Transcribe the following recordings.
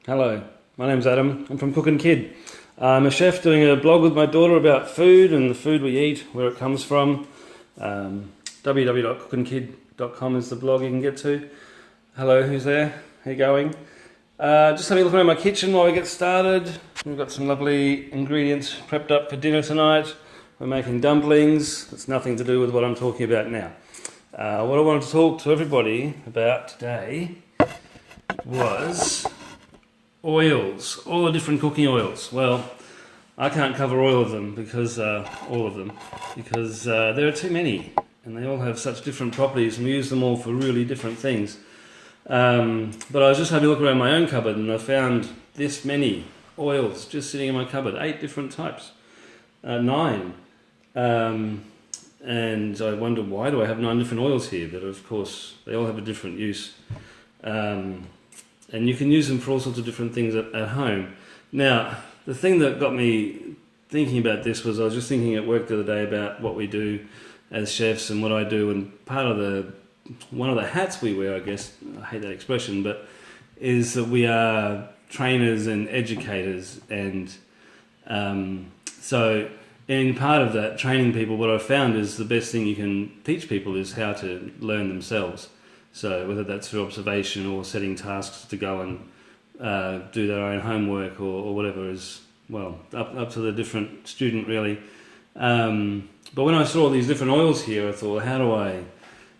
Hello, my name's Adam. I'm from Cookin' Kid. I'm a chef doing a blog with my daughter about food and the food we eat, where it comes from. www.cookinkid.com is the blog you can get to. Hello, who's there? How you going? Just having a look around my kitchen while we get started. We've got some lovely ingredients prepped up for dinner tonight. We're making dumplings. It's nothing to do with what I'm talking about now. What I wanted to talk to everybody about today was oils, all the different cooking oils. Well, I can't cover all of them because there are too many, and they all have such different properties, and we use them all for really different things. But I was just having a look around my own cupboard, and I found this many oils just sitting in my cupboard, 8 different types, 9. And I wondered, why do I have 9 different oils here? But of course, they all have a different use. And you can use them for all sorts of different things at home. Now, the thing that got me thinking about this was I was just thinking at work the other day about what we do as chefs and what I do, and one of the hats we wear, I guess, I hate that expression, but is that we are trainers and educators, and so in part of that training people, what I've found is the best thing you can teach people is how to learn themselves. So whether that's through observation or setting tasks to go and do their own homework or whatever is, well, up to the different student really. But when I saw all these different oils here, I thought, how do I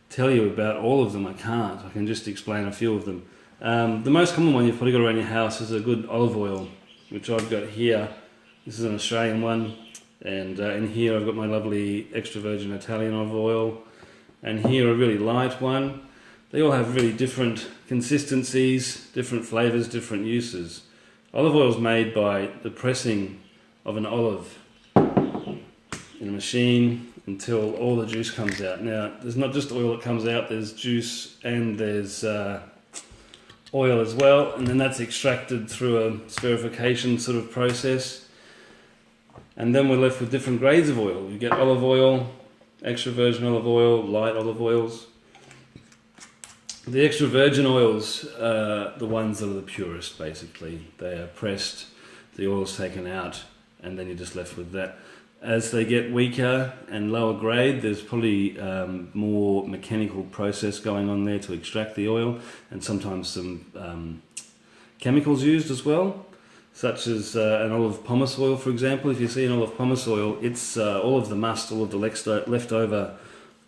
tell you about all of them? I can't. I can just explain a few of them. The most common one you've probably got around your house is a good olive oil, which I've got here. This is an Australian one. And in here I've got my lovely extra virgin Italian olive oil. And here a really light one. They all have really different consistencies, different flavours, different uses. Olive oil is made by the pressing of an olive in a machine until all the juice comes out. Now, there's not just oil that comes out, there's juice and there's oil as well, and then that's extracted through a spherification sort of process. And then we're left with different grades of oil. You get olive oil, extra virgin olive oil, light olive oils. The extra virgin oils are the ones that are the purest, basically. They are pressed, the oil's taken out, and then you're just left with that. As they get weaker and lower grade, there's probably more mechanical process going on there to extract the oil, and sometimes some chemicals used as well, such as an olive pomace oil, for example. If you see an olive pomace oil, it's all of the must, all of the leftover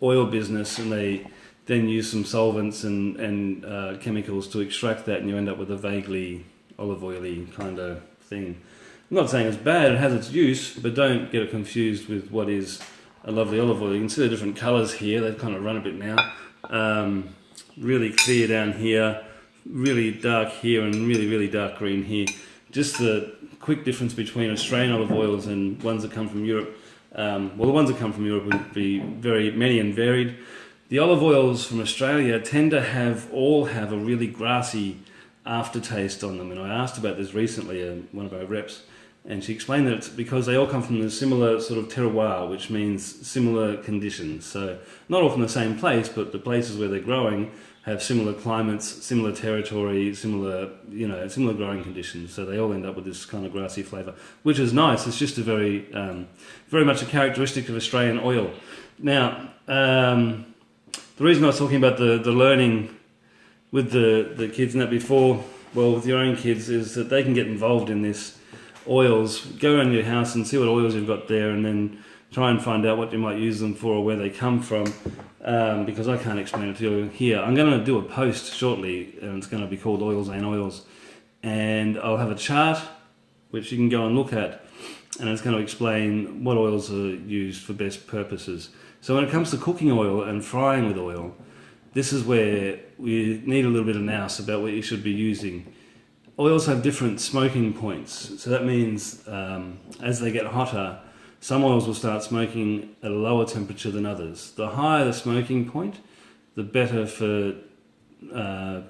oil business, and they then use some solvents and chemicals to extract that, and you end up with a vaguely olive oily kind of thing. I'm not saying it's bad, it has its use, but don't get it confused with what is a lovely olive oil. You can see the different colours here, they've kind of run a bit now. Really clear down here, really dark here, and really, really dark green here. Just the quick difference between Australian olive oils and ones that come from Europe. Well, the ones that come from Europe would be very many and varied. The olive oils from Australia tend to all have a really grassy aftertaste on them, and I asked about this recently, one of our reps, and she explained that it's because they all come from a similar sort of terroir, which means similar conditions. So not all from the same place, but the places where they're growing have similar climates, similar territory, similar growing conditions. So they all end up with this kind of grassy flavour, which is nice. It's just a very much a characteristic of Australian oil. Now, the reason I was talking about the learning with the kids and that before, well, with your own kids, is that they can get involved in this oils. Go around your house and see what oils you've got there, and then try and find out what you might use them for or where they come from, because I can't explain it to you here. I'm going to do a post shortly, and it's going to be called Oils Ain't Oils, and I'll have a chart which you can go and look at, and it's going to explain what oils are used for best purposes. So when it comes to cooking oil and frying with oil, this is where we need a little bit of nous about what you should be using. Oils have different smoking points, so that means as they get hotter, some oils will start smoking at a lower temperature than others. The higher the smoking point, the better for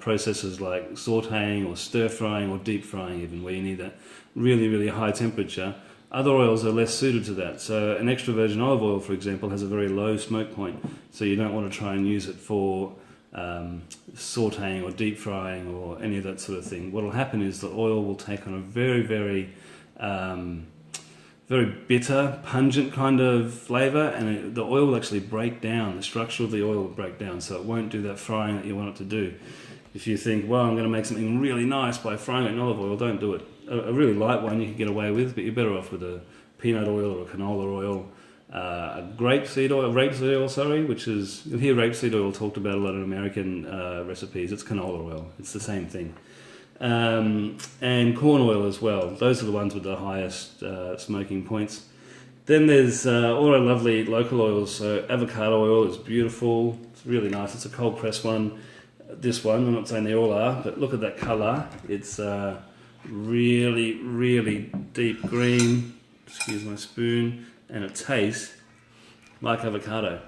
processes like sautéing or stir frying or deep frying even, where you need that really, really high temperature. Other oils are less suited to that. So an extra virgin olive oil, for example, has a very low smoke point, so you don't want to try and use it for sauteing or deep frying or any of that sort of thing, what will happen is the oil will take on a very, very very bitter, pungent kind of flavour, and the oil will actually break down. The structure of the oil will break down, so it won't do that frying that you want it to do. If you think, well, I'm going to make something really nice by frying it in olive oil, don't do it. A really light one you can get away with, but you're better off with a peanut oil or a canola oil, a rapeseed oil, which is, you'll hear rapeseed oil talked about a lot in American recipes. It's canola oil. It's the same thing. And corn oil as well. Those are the ones with the highest smoking points. Then there's all our lovely local oils. So avocado oil is beautiful. It's really nice. It's a cold press one. This one, I'm not saying they all are, but look at that colour. It's really, really deep green. Excuse my spoon. And it tastes like avocado.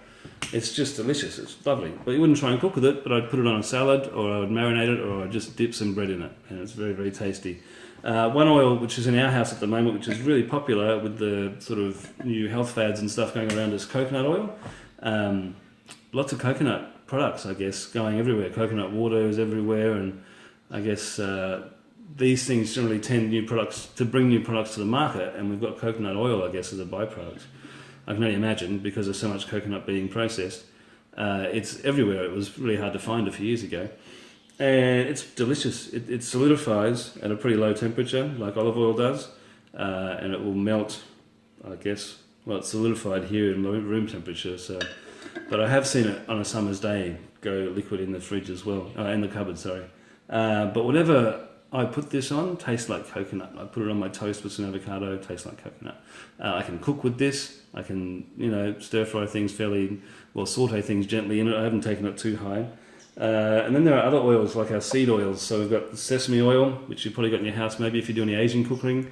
It's just delicious. It's lovely. But you wouldn't try and cook with it, but I'd put it on a salad, or I would marinate it, or I'd just dip some bread in it, and it's very, very tasty. One oil which is in our house at the moment, which is really popular with the sort of new health fads and stuff going around, is coconut oil. Lots of coconut products, I guess, going everywhere. Coconut water is everywhere, and I guess these things generally tend to bring new products to the market, and we've got coconut oil, I guess, as a byproduct. I can only imagine, because there's so much coconut being processed. It's everywhere. It was really hard to find a few years ago. And it's delicious. It solidifies at a pretty low temperature, like olive oil does, and it will melt, I guess. Well, it's solidified here in room temperature, so. But I have seen it on a summer's day go liquid in the fridge as well, in the cupboard, sorry. But whatever I put this on, tastes like coconut. I put it on my toast with some avocado, tastes like coconut. I can cook with this. I can, stir fry things saute things gently in it. I haven't taken it too high. And then there are other oils, like our seed oils. So we've got the sesame oil, which you've probably got in your house, maybe if you do any Asian cooking.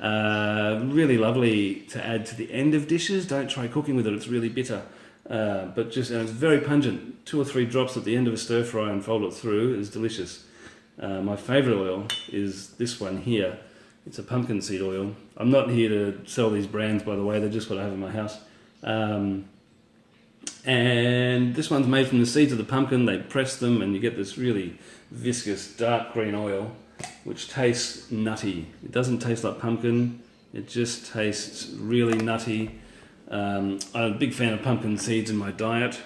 Really lovely to add to the end of dishes. Don't try cooking with it, it's really bitter. And it's very pungent. 2 or 3 drops at the end of a stir fry and fold it through is delicious. My favourite oil is this one here. It's a pumpkin seed oil. I'm not here to sell these brands, by the way. They're just what I have in my house. And this one's made from the seeds of the pumpkin. They press them and you get this really viscous dark green oil, which tastes nutty. It doesn't taste like pumpkin. It just tastes really nutty. I'm a big fan of pumpkin seeds in my diet.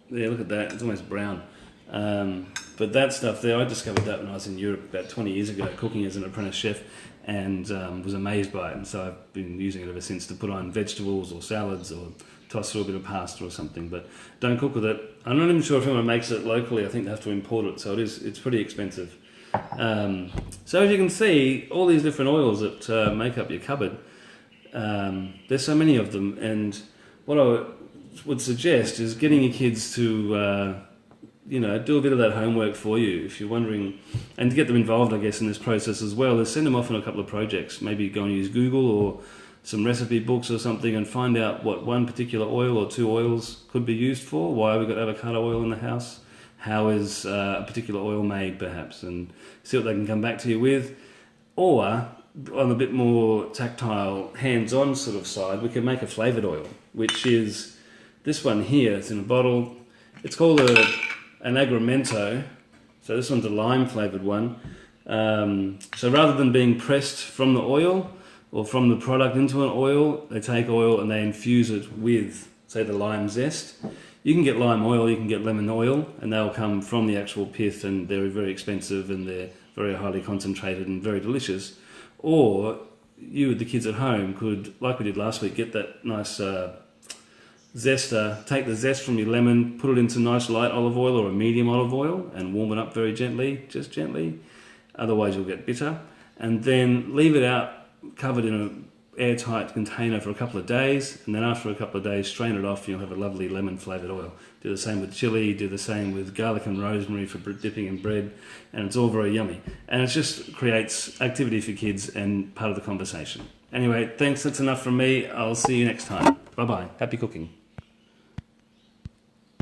Yeah, look at that. It's almost brown. But that stuff there, I discovered that when I was in Europe about 20 years ago, cooking as an apprentice chef, and was amazed by it. And so I've been using it ever since to put on vegetables or salads or toss through a bit of pasta or something. But don't cook with it. I'm not even sure if anyone makes it locally. I think they have to import it, so it's pretty expensive. So as you can see, all these different oils that make up your cupboard, there's so many of them. And what I would suggest is getting your kids to do a bit of that homework for you if you're wondering, and to get them involved, I guess, in this process as well, is send them off on a couple of projects. Maybe go and use Google or some recipe books or something and find out what one particular oil or 2 oils could be used for, why we've got avocado oil in the house, how is a particular oil made perhaps, and see what they can come back to you with. Or, on a bit more tactile, hands-on sort of side, we can make a flavoured oil, which is this one here. It's in a bottle. It's called an agramento, so this one's a lime flavoured one. So rather than being pressed from the oil or from the product into an oil, they take oil and they infuse it with, say, the lime zest. You can get lime oil, you can get lemon oil, and they'll come from the actual pith, and they're very expensive and they're very highly concentrated and very delicious. Or you with the kids at home could, like we did last week, get that nice zester, take the zest from your lemon, put it into nice light olive oil or a medium olive oil and warm it up very gently, just gently, otherwise you'll get bitter, and then leave it out covered in an airtight container for a couple of days, and then after a couple of days strain it off and you'll have a lovely lemon flavoured oil. Do the same with chili, do the same with garlic and rosemary for dipping in bread, and it's all very yummy. And it just creates activity for kids and part of the conversation. Anyway, thanks, that's enough from me. I'll see you next time. Bye-bye. Happy cooking.